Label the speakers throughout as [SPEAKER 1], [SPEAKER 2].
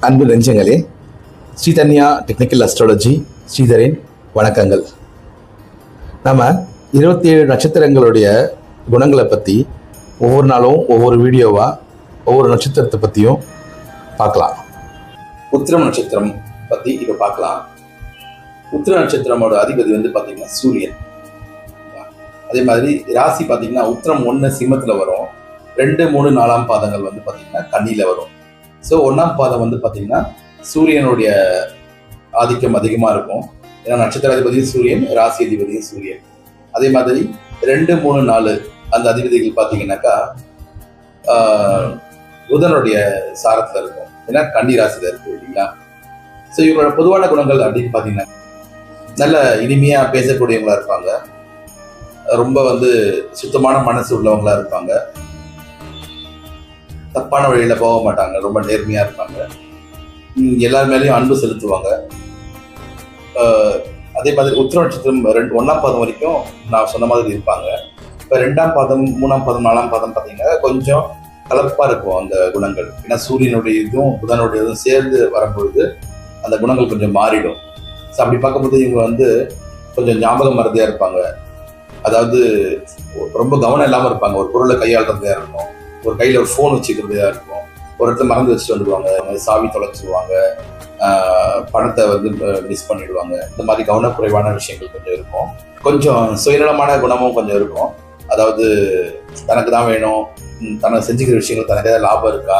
[SPEAKER 1] அன்பு நெஞ்சங்களே, Sridhanya technical astrology ஸ்ரீதரின் வணக்கங்கள். நம்ம 27 நட்சத்திரங்களுடைய குணங்களை பற்றி ஒவ்வொரு நாளும் ஒவ்வொரு வீடியோவாக ஒவ்வொரு நட்சத்திரத்தை பற்றியும் பார்க்கலாம். உத்திரம் நட்சத்திரம் பற்றி இப்போ பார்க்கலாம். உத்திர நட்சத்திரமோட அதிபதி வந்து பார்த்தீங்கன்னா சூரியன். அதே மாதிரி ராசி பார்த்தீங்கன்னா உத்திரம் 1 சிம்மத்தில் வரும், 2, 3, 4ஆம் பாதங்கள் வந்து பார்த்தீங்கன்னா கன்னியில் வரும். ஸோ 1ஆம் பாதம் வந்து பார்த்தீங்கன்னா சூரியனுடைய ஆதிக்கம் அதிகமாக இருக்கும். ஏன்னா நட்சத்திராதிபதியும் சூரியன், ராசி அதிபதியும் சூரியன். அதே மாதிரி 2, 3, 4 அந்த அதிபதிகள் பார்த்தீங்கன்னாக்கா புதனுடைய சாரத்தில் இருக்கும். ஏன்னா கன்னி ராசியில் இருக்கு இல்லைங்களா. ஸோ இவங்களோட பொதுவான குணங்கள் அப்படின்னு பார்த்தீங்கன்னா நல்ல இனிமையாக பேசக்கூடியவங்களா இருப்பாங்க, ரொம்ப வந்து சுத்தமான மனசு உள்ளவங்களா இருப்பாங்க, தப்பான வழியில போக மாட்டாங்க, ரொம்ப நேர்மையா இருப்பாங்க, எல்லார் மேலேயும் அன்பு செலுத்துவாங்க. அதே மாதிரி உத்திர நட்சத்திரம் 1ஆம் பாதம் வரைக்கும் நான் சொன்ன மாதிரி இருப்பாங்க. இப்போ 2ஆம் பாதம், 3ஆம் பாதம், 4ஆம் பாதம் பார்த்தீங்கன்னா கொஞ்சம் கலப்பா இருக்கும் அந்த குணங்கள். ஏன்னா சூரியனுடைய இதுவும் புதனுடைய இதுவும் சேர்ந்து வரும்பொழுது அந்த குணங்கள் கொஞ்சம் மாறிடும். ஸோ அப்படி பார்க்கும்போது இவங்க வந்து கொஞ்சம் ஞாபகம் மறதியா இருப்பாங்க. அதாவது ரொம்ப கவனம் இல்லாமல் இருப்பாங்க. ஒரு பொருளை கையாளுறதா இருக்கும், ஒரு கையில் ஒரு ஃபோன் வச்சுக்கிறதா இருக்கும், ஒரு இடத்துல மறந்து வச்சுட்டு வந்துடுவாங்க, சாவி தொலைச்சிடுவாங்க, பணத்தை வந்து மிஸ் பண்ணிடுவாங்க. இந்த மாதிரி கவனக்குறைவான விஷயங்கள் கொஞ்சம் இருக்கும். கொஞ்சம் சுயநலமான குணமும் கொஞ்சம் இருக்கும். அதாவது தனக்கு தான் வேணும், தனக்கு செஞ்சுக்கிற விஷயங்கள் தனக்கு ஏதாவது லாபம் இருக்கா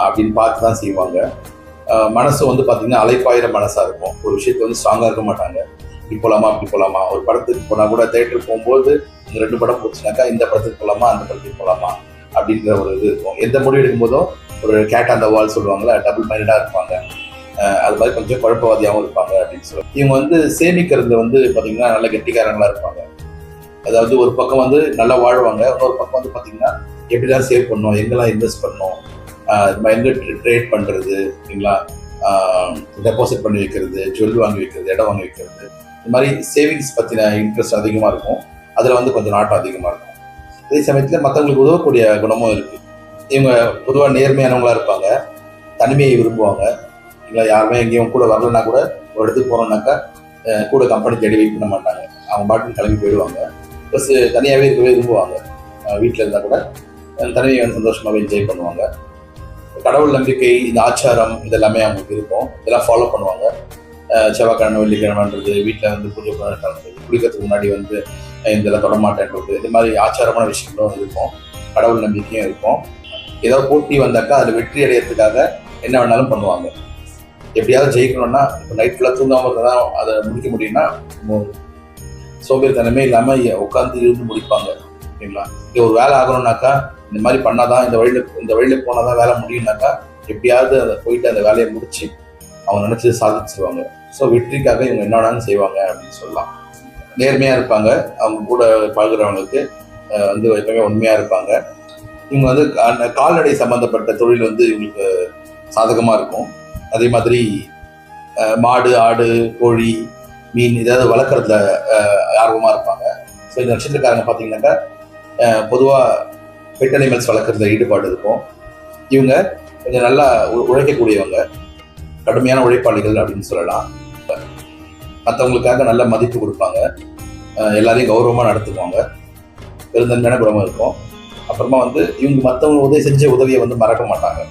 [SPEAKER 1] அப்படின்னு பார்த்து தான் செய்வாங்க. மனசு வந்து பார்த்தீங்கன்னா அலைப்பாயிர மனசாக இருக்கும். ஒரு விஷயத்தை வந்து ஸ்ட்ராங்காக இருக்க மாட்டாங்க. இப்படி போகலாமா அப்படி போகலாமா, ஒரு படத்துக்கு போனால் கூட தேட்டருக்கு போகும்போது இந்த 2 படம் போச்சுனாக்கா இந்த படத்துக்கு போகலாமா அந்த படத்துக்கு போகலாமா அப்படின்ற ஒரு இது இருக்கும். எந்த முடிவு எடுக்கும் போதும் ஒரு கேட் அந்த வால் சொல்லுவாங்களா, டபுள் மைண்டடாக இருப்பாங்க. அது மாதிரி கொஞ்சம் குழப்பவாதியாகவும் இருப்பாங்க அப்படின்னு சொல்லுவாங்க. இவங்க வந்து சேமிக்கிறதுல வந்து பார்த்தீங்கன்னா நல்ல கெட்டிக்காரங்களா இருப்பாங்க. அதாவது ஒரு பக்கம் வந்து நல்லா வாழ்வாங்க, இன்னொரு பக்கம் வந்து பார்த்தீங்கன்னா எப்படிலாம் சேவ் பண்ணணும், எங்கெல்லாம் இன்வெஸ்ட் பண்ணணும், எங்கே ட்ரேட் பண்ணுறது இல்லைங்களா, டெபாசிட் பண்ணி வைக்கிறது, ஜுவல் வாங்கி வைக்கிறது, இடம் வாங்கி வைக்கிறது, இந்த மாதிரி சேவிங்ஸ் பற்றின இன்ட்ரெஸ்ட் அதிகமாக இருக்கும். அதில் வந்து கொஞ்சம் நாட்டம் அதிகமாக இருக்கும். அதே சமயத்தில் மற்றவங்களுக்கு உதவக்கூடிய குணமும் இருக்குது. இவங்க பொதுவாக நேர்மையானவங்களா இருப்பாங்க, தனிமையை விரும்புவாங்க. இல்லை யாருமே எங்கேயும் கூட வரலன்னா கூட ஒரு இடத்துக்கு போனோம்னாக்கா கூட கம்பெனி தேடி வெயிட் பண்ண மாட்டாங்க, அவங்க பாட்டுன்னு கிளம்பி போயிடுவாங்க. ப்ளஸ் தனியாகவே இருக்கவே விரும்புவாங்க. வீட்டில் இருந்தால் கூட தனிமையை சந்தோஷமாகவே என்ஜாய் பண்ணுவாங்க. கடவுள் நம்பிக்கை, இந்த ஆச்சாரம் இதெல்லாமே அவங்களுக்கு இருக்கும், இதெல்லாம் ஃபாலோ பண்ணுவாங்க. செவ்வாய்க்கிழமை வெள்ளிக்கிழமைன்றது, வீட்டில் வந்து பூஜை பண்ணுறது, குளிக்கிறதுக்கு முன்னாடி வந்து இதெல்லாம் தொடமாட்டேன்றது, இந்த மாதிரி ஆச்சாரமான விஷயங்களும் இருக்கும், கடவுள் நம்பிக்கையும் இருக்கும். ஏதாவது போட்டி வந்தாக்கா அதில் வெற்றி அடையிறதுக்காக என்ன வேணாலும் பண்ணுவாங்க. எப்படியாவது ஜெயிக்கணும்னா இப்போ நைட் ஃபுல்லாக தூங்காமல் இருந்தால் அதை முடிக்க முடியும்னா சோம்பேறித்தனமே இல்லாமல் உட்காந்து இருந்து முடிப்பாங்க ஓகேங்களா. இங்கே ஒரு வேலை ஆகணும்னாக்கா இந்த மாதிரி பண்ணாதான், இந்த வழியில் போனால் தான் வேலை முடியும்னாக்கா எப்படியாவது அதை போயிட்டு அந்த வேலையை முடிச்சு அவங்க நினச்சது சாதிச்சிருவாங்க. ஸோ வெற்றிக்காக இவங்க என்ன வேணாலும் செய்வாங்க அப்படின்னு சொல்லலாம். நேர்மையாக இருப்பாங்க, அவங்க கூட பழகுறவங்களுக்கு வந்து எப்பவுமே உண்மையாக இருப்பாங்க. இவங்க வந்து கால்நடை சம்மந்தப்பட்ட தொழில் வந்து இவங்களுக்கு சாதகமாக இருக்கும். அதே மாதிரி மாடு, ஆடு, கோழி, மீன் ஏதாவது வளர்க்குறதுல ஆர்வமாக இருப்பாங்க. ஸோ இந்த நட்சத்திரக்காரங்க பார்த்தீங்கன்னாக்கா பொதுவாக பெட் அனிமல்ஸ் வளர்க்குறதுல ஈடுபாடு இருக்கும். இவங்க கொஞ்சம் நல்லா உழைக்கக்கூடியவங்க, கடுமையான உழைப்பாளிகள் அப்படின்னு சொல்லலாம். மற்றவங்களுக்காக நல்ல மதிப்பு கொடுப்பாங்க, எல்லாரையும் கௌரவமாக நடத்துவாங்க, பெருந்தன்மையான குணமும் இருக்கும். அப்புறமா வந்து இவங்க மற்றவங்க உதவி செஞ்ச உதவியை வந்து மறக்க மாட்டாங்க.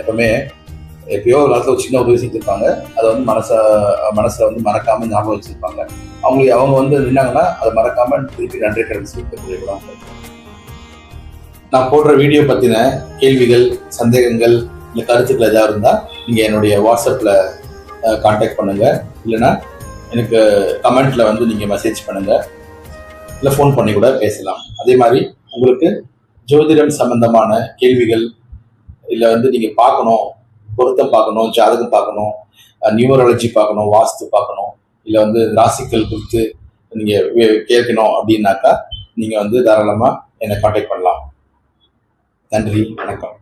[SPEAKER 1] எப்பவுமே எப்பயோ ஒரு காலத்தில் ஒரு சின்ன உதவி செஞ்சுருப்பாங்க, அதை வந்து மனசில் வந்து மறக்காமல் ஞாபகம் வச்சுருப்பாங்க. அவங்க வந்து நின்னாங்கன்னா அதை மறக்காமல் திருப்பி நன்றி கடன் செலுத்தக்கூடிய குணம். நான் போடுற வீடியோ பற்றின கேள்விகள், சந்தேகங்கள், இல்லை கருத்துக்கள் எதாவது இருந்தால் நீங்கள் என்னுடைய வாட்ஸ்அப்பில் கான்டாக்ட் பண்ணுங்கள், இல்லைன்னா எனக்கு கமெண்ட்டில் வந்து நீங்கள் மெசேஜ் பண்ணுங்கள், இல்லை ஃபோன் பண்ணி கூட பேசலாம். அதே மாதிரி உங்களுக்கு ஜோதிடம் சம்பந்தமான கேள்விகள், இல்லை வந்து நீங்கள் பார்க்கணும், பொருத்தம் பார்க்கணும், ஜாதகம் பார்க்கணும், நியூமராலஜி பார்க்கணும், வாஸ்து பார்க்கணும், இல்லை வந்து ராசிக்கல் குறித்து நீங்கள் கேட்கணும் அப்படின்னாக்கா நீங்கள் வந்து தாராளமாக என்னை கான்டாக்ட் பண்ணலாம். நன்றி, வணக்கம்.